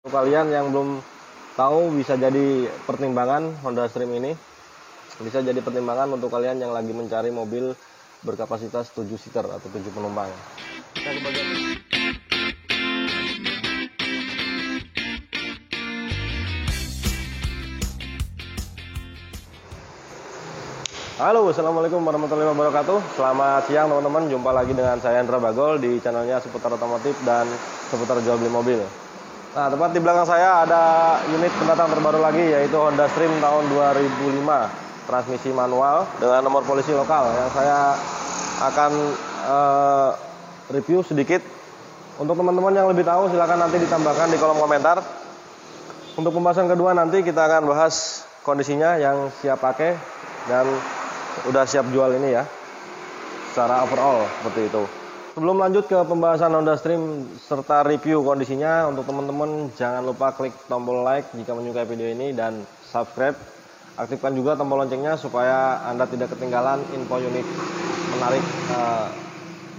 Untuk kalian yang belum tahu, bisa jadi pertimbangan Honda Stream ini. Bisa jadi pertimbangan untuk kalian yang lagi mencari mobil berkapasitas 7 seater atau 7 penumpang. Kita ke bagian Halo, assalamualaikum warahmatullahi wabarakatuh. Selamat siang teman-teman. Jumpa lagi dengan saya Hendra Bagol di channelnya seputar otomotif dan seputar jual beli mobil. Nah, tepat di belakang saya ada unit pendatang terbaru lagi, yaitu Honda Stream tahun 2005, transmisi manual dengan nomor polisi lokal, yang saya akan review sedikit. Untuk teman-teman yang lebih tahu, silahkan nanti ditambahkan di kolom komentar. Untuk pembahasan kedua nanti kita akan bahas kondisinya yang siap pakai dan udah siap jual ini ya, secara overall seperti itu. Sebelum lanjut ke pembahasan Honda Stream serta review kondisinya, untuk teman-teman jangan lupa klik tombol like jika menyukai video ini dan subscribe. Aktifkan juga tombol loncengnya supaya Anda tidak ketinggalan info unit menarik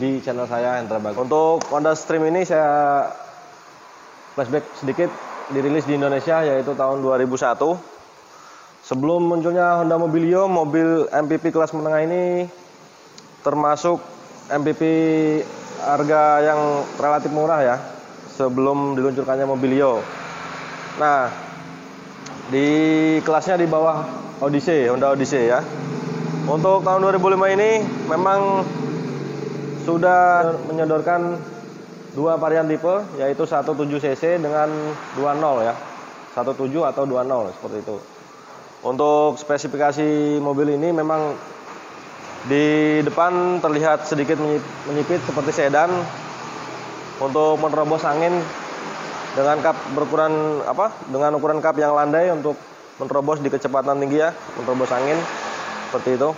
di channel saya Hendra Bagol. Untuk Honda Stream ini saya flashback sedikit, dirilis di Indonesia yaitu tahun 2001. Sebelum munculnya Honda Mobilio, mobil MPV kelas menengah ini termasuk MPV harga yang relatif murah ya, sebelum diluncurkannya Mobilio. Nah, di kelasnya di bawah Odyssey, Honda Odyssey ya. Untuk tahun 2005 ini memang sudah menyodorkan dua varian tipe, yaitu 17 cc dengan 20 ya, 17 atau 20 seperti itu. Untuk spesifikasi mobil ini memang di depan terlihat sedikit menyipit seperti sedan. Untuk menerobos angin dengan kap dengan ukuran kap yang landai untuk menerobos di kecepatan tinggi ya, menerobos angin seperti itu.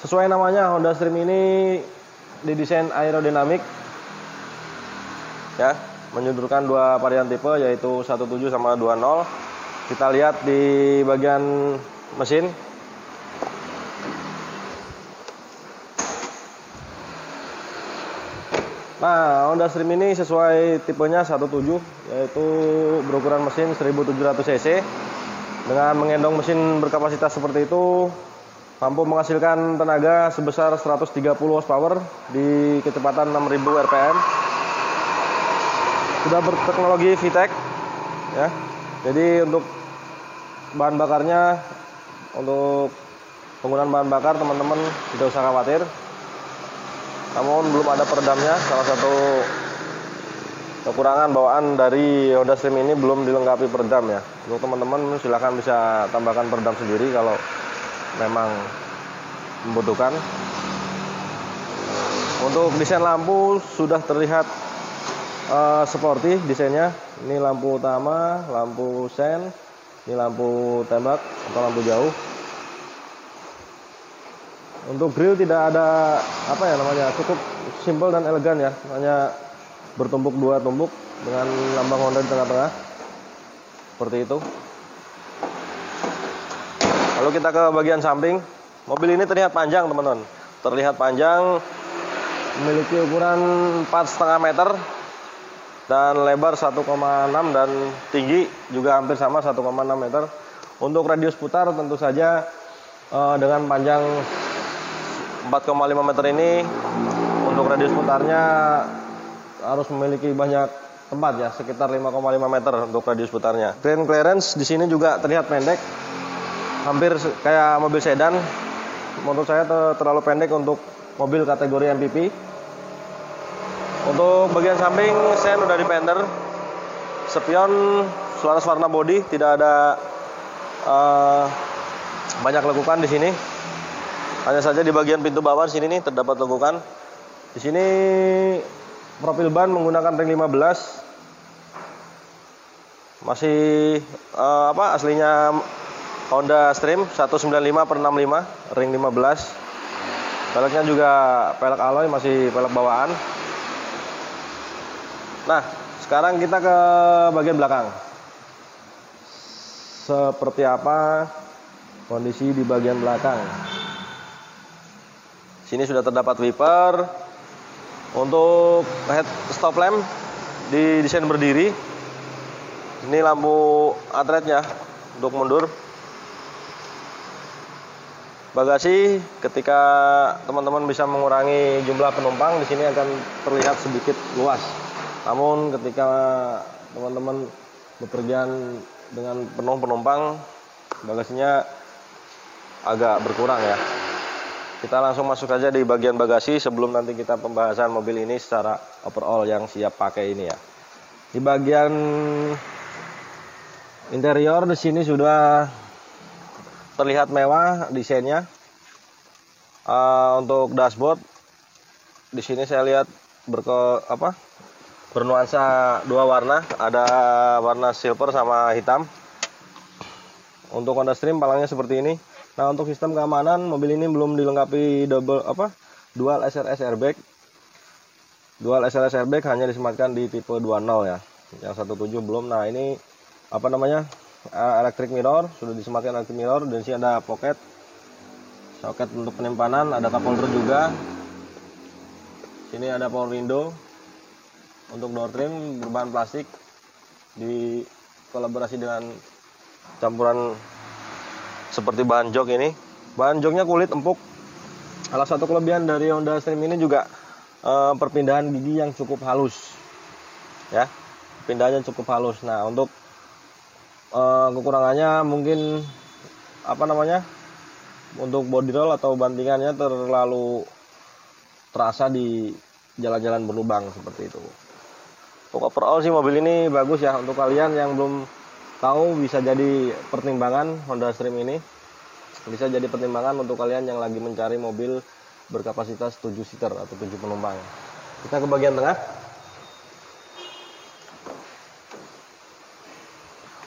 Sesuai namanya, Honda Stream ini didesain aerodinamik ya, menyodorkan dua varian tipe yaitu 17 sama 20. Kita lihat di bagian mesin. Nah, Honda Stream ini sesuai tipenya 17, yaitu berukuran mesin 1700 cc. Dengan menggendong mesin berkapasitas seperti itu, mampu menghasilkan tenaga sebesar 130 horsepower di kecepatan 6000 rpm. Sudah berteknologi VTEC ya. Jadi untuk bahan bakarnya, untuk penggunaan bahan bakar teman-teman tidak usah khawatir. Namun belum ada peredamnya, salah satu kekurangan bawaan dari Honda Stream ini belum dilengkapi peredam ya. Untuk teman-teman silahkan bisa tambahkan peredam sendiri kalau memang membutuhkan. Untuk desain lampu sudah terlihat sporty desainnya. Ini lampu utama, lampu sen, ini lampu tembak atau lampu jauh. Untuk grill tidak ada cukup simple dan elegan ya, hanya bertumpuk dua tumpuk dengan lambang Honda di tengah-tengah seperti itu. Lalu kita ke bagian samping. Mobil ini terlihat panjang teman-teman, terlihat panjang, memiliki ukuran 4,5 meter dan lebar 1,6 dan tinggi juga hampir sama 1,6 meter. Untuk radius putar tentu saja dengan panjang 4,5 meter ini, untuk radius putarnya harus memiliki banyak tempat ya, sekitar 5,5 meter untuk radius putarnya. Ground clearance di sini juga terlihat pendek, hampir kayak mobil sedan. Menurut saya terlalu pendek untuk mobil kategori MPV. Untuk bagian samping sen udah di fender, spion selaras warna body, tidak ada banyak lekukan di sini. Hanya saja di bagian pintu bawah sini nih terdapat lekukan. Di sini profil ban menggunakan ring 15. Masih aslinya Honda Stream 195/65 ring 15. Peleknya juga pelek alloy, masih pelek bawaan. Nah, sekarang kita ke bagian belakang. Seperti apa kondisi di bagian belakang? Sini sudah terdapat wiper. Untuk head stop lamp didesain berdiri. Ini lampu atretnya untuk mundur. Bagasi, ketika teman-teman bisa mengurangi jumlah penumpang, di sini akan terlihat sedikit luas. Namun ketika teman-teman bepergian dengan penuh penumpang, bagasinya agak berkurang ya. Kita langsung masuk saja di bagian bagasi sebelum nanti kita pembahasan mobil ini secara overall yang siap pakai ini ya. Di bagian interior di sini sudah terlihat mewah desainnya. Untuk dashboard di sini saya lihat bernuansa dua warna, ada warna silver sama hitam. Untuk Honda Stream palangnya seperti ini. Nah, untuk sistem keamanan mobil ini belum dilengkapi dual SRS airbag. Dual SRS airbag hanya disematkan di tipe 20 ya. Yang 17 belum. Nah, ini electric mirror, sudah disematkan electric mirror. Dan sini ada soket untuk penyimpanan, ada cup holder juga. Sini ada power window. Untuk door trim berbahan plastik, di kolaborasi dengan campuran seperti bahan jok ini. Bahan joknya kulit empuk. Salah satu kelebihan dari Honda Stream ini juga perpindahan gigi yang cukup halus. Ya, pindahnya cukup halus. Nah, untuk kekurangannya mungkin untuk body roll atau bantingannya terlalu terasa di jalan-jalan berlubang seperti itu. Untuk overall sih mobil ini bagus ya. Untuk kalian yang belum tahu, bisa jadi pertimbangan Honda Stream ini. Bisa jadi pertimbangan untuk kalian yang lagi mencari mobil berkapasitas 7 seater atau 7 penumpang. Kita ke bagian tengah.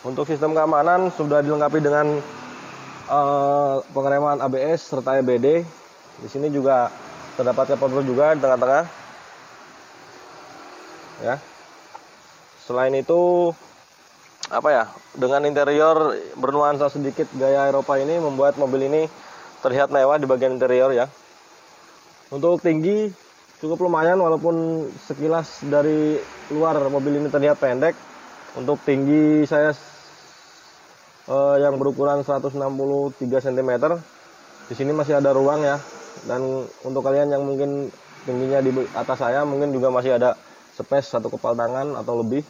Untuk sistem keamanan sudah dilengkapi dengan pengereman ABS serta EBD. Di sini juga terdapat cup holder juga di tengah-tengah. Ya. Selain itu dengan interior bernuansa sedikit gaya Eropa ini membuat mobil ini terlihat mewah di bagian interior ya. Untuk tinggi cukup lumayan, walaupun sekilas dari luar mobil ini terlihat pendek. Untuk tinggi saya yang berukuran 163 cm. Di sini masih ada ruang ya. Dan untuk kalian yang mungkin tingginya di atas saya, mungkin juga masih ada space satu kepal tangan atau lebih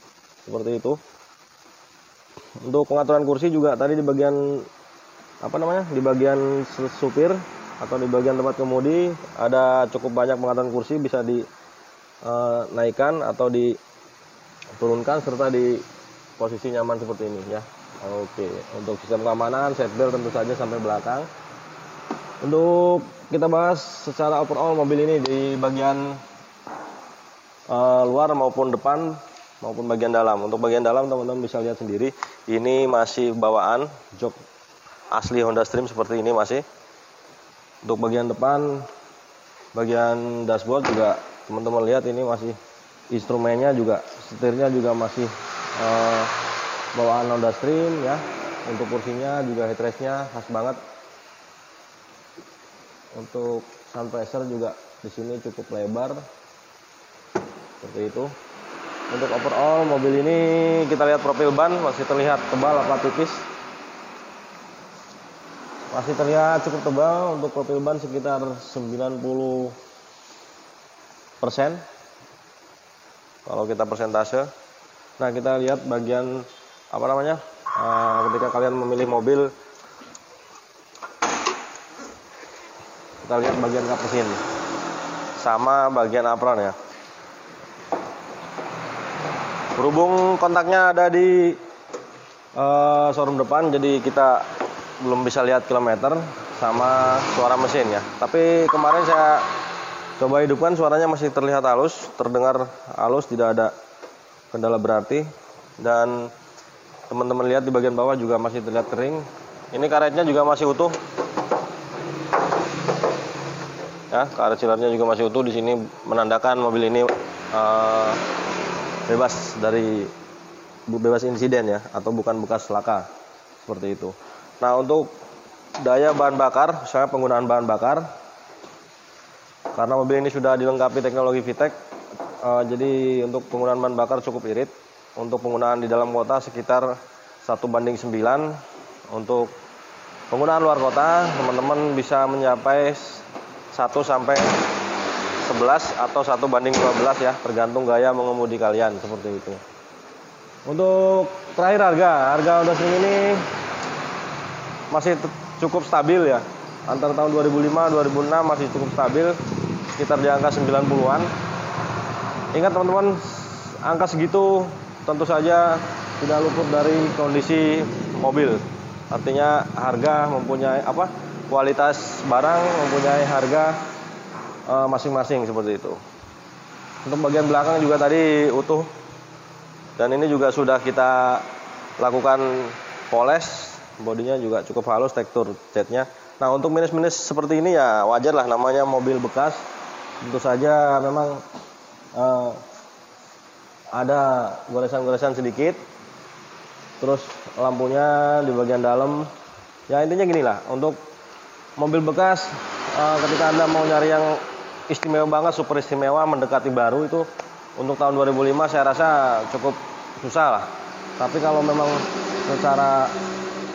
seperti itu. Untuk pengaturan kursi juga tadi di bagian di bagian supir atau di bagian tempat kemudi ada cukup banyak pengaturan kursi, bisa dinaikkan atau diturunkan serta di posisi nyaman seperti ini ya. Oke, untuk sistem keamanan seatbelt tentu saja sampai belakang. Untuk kita bahas secara overall mobil ini di bagian luar maupun depan maupun bagian dalam. Untuk bagian dalam teman-teman bisa lihat sendiri, ini masih bawaan jok asli Honda Stream seperti ini masih. Untuk bagian depan, bagian dashboard juga teman-teman lihat ini masih instrumennya juga, setirnya juga masih bawaan Honda Stream ya. Untuk kursinya juga headrestnya khas banget. Untuk sun visor juga di sini cukup lebar seperti itu. Untuk overall mobil ini kita lihat profil ban masih terlihat tebal apa tipis. Masih terlihat cukup tebal. Untuk profil ban sekitar 90% kalau kita persentase. Nah, kita lihat bagian ketika kalian memilih mobil, kita lihat bagian kap mesin sama bagian apron ya. Berhubung kontaknya ada di showroom depan, jadi kita belum bisa lihat kilometer sama suara mesin ya. Tapi kemarin saya coba hidupkan, suaranya masih terlihat halus, terdengar halus, tidak ada kendala berarti. Dan teman-teman lihat di bagian bawah juga masih terlihat kering. Ini karetnya juga masih utuh. Ya, karet silarnya juga masih utuh. Di sini menandakan mobil ini bebas insiden ya, atau bukan bekas laka seperti itu. Nah, untuk daya bahan bakar, misalnya penggunaan bahan bakar, karena mobil ini sudah dilengkapi teknologi VTEC, jadi untuk penggunaan bahan bakar cukup irit. untuk penggunaan di dalam kota sekitar 1:9. Untuk penggunaan luar kota, teman-teman bisa mencapai 1:11 atau 1:12 ya, tergantung gaya mengemudi kalian seperti itu. Untuk terakhir harga Honda Stream ini masih cukup stabil ya. Antara tahun 2005-2006 masih cukup stabil, sekitar di angka 90-an. Ingat teman-teman, angka segitu tentu saja tidak luput dari kondisi mobil. Artinya harga mempunyai kualitas barang mempunyai harga masing-masing seperti itu. Untuk bagian belakang juga tadi utuh, dan ini juga sudah kita lakukan poles, bodinya juga cukup halus, tekstur catnya. Nah, untuk minus-minus seperti ini ya wajar lah, namanya mobil bekas. Tentu saja memang ada goresan-goresan sedikit. Terus lampunya di bagian dalam, ya intinya gini lah, untuk mobil bekas ketika Anda mau nyari yang istimewa banget, super istimewa, mendekati baru, itu untuk tahun 2005 saya rasa cukup susah lah. Tapi kalau memang secara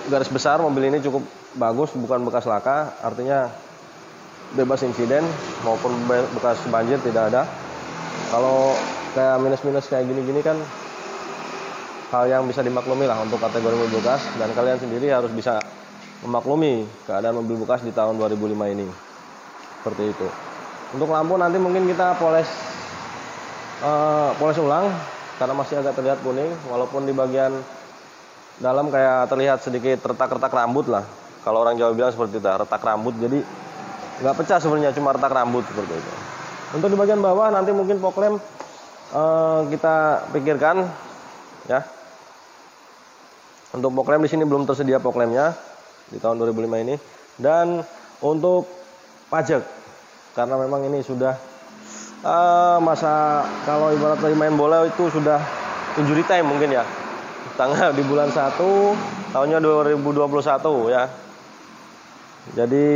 garis besar mobil ini cukup bagus, bukan bekas laka, artinya bebas insiden maupun bekas banjir tidak ada. Kalau kayak minus-minus kayak gini-gini kan hal yang bisa dimaklumi lah untuk kategori mobil bekas, dan kalian sendiri harus bisa memaklumi keadaan mobil bekas di tahun 2005 ini. Seperti itu. Untuk lampu nanti mungkin kita poles ulang karena masih agak terlihat kuning, walaupun di bagian dalam kayak terlihat sedikit retak-retak rambut lah. Kalau orang Jawa bilang seperti itu, retak rambut. Jadi nggak pecah sebenarnya, cuma retak rambut seperti itu. Untuk di bagian bawah nanti mungkin fog lamp kita pikirkan ya. Untuk fog lamp di sini belum tersedia fog lampnya di tahun 2005 ini. Dan untuk pajak, karena memang ini sudah masa, kalau ibarat lagi main bola itu sudah injury time mungkin ya. Tanggal di bulan 1 tahunnya 2021 ya. Jadi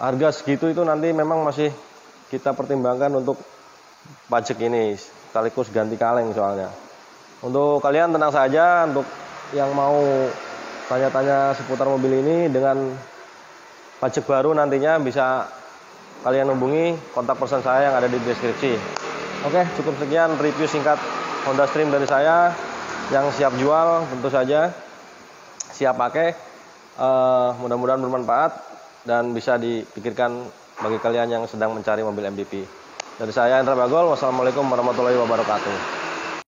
harga segitu itu nanti memang masih kita pertimbangkan untuk pajak ini, sekaligus ganti kaleng soalnya. Untuk kalian tenang saja, untuk yang mau tanya-tanya seputar mobil ini dengan pajak baru nantinya bisa kalian hubungi kontak person saya yang ada di deskripsi. Oke, cukup sekian review singkat Honda Stream dari saya yang siap jual, tentu saja siap pakai. Mudah-mudahan bermanfaat dan bisa dipikirkan bagi kalian yang sedang mencari mobil MPV. Dari saya Indra Bagol, wassalamualaikum warahmatullahi wabarakatuh.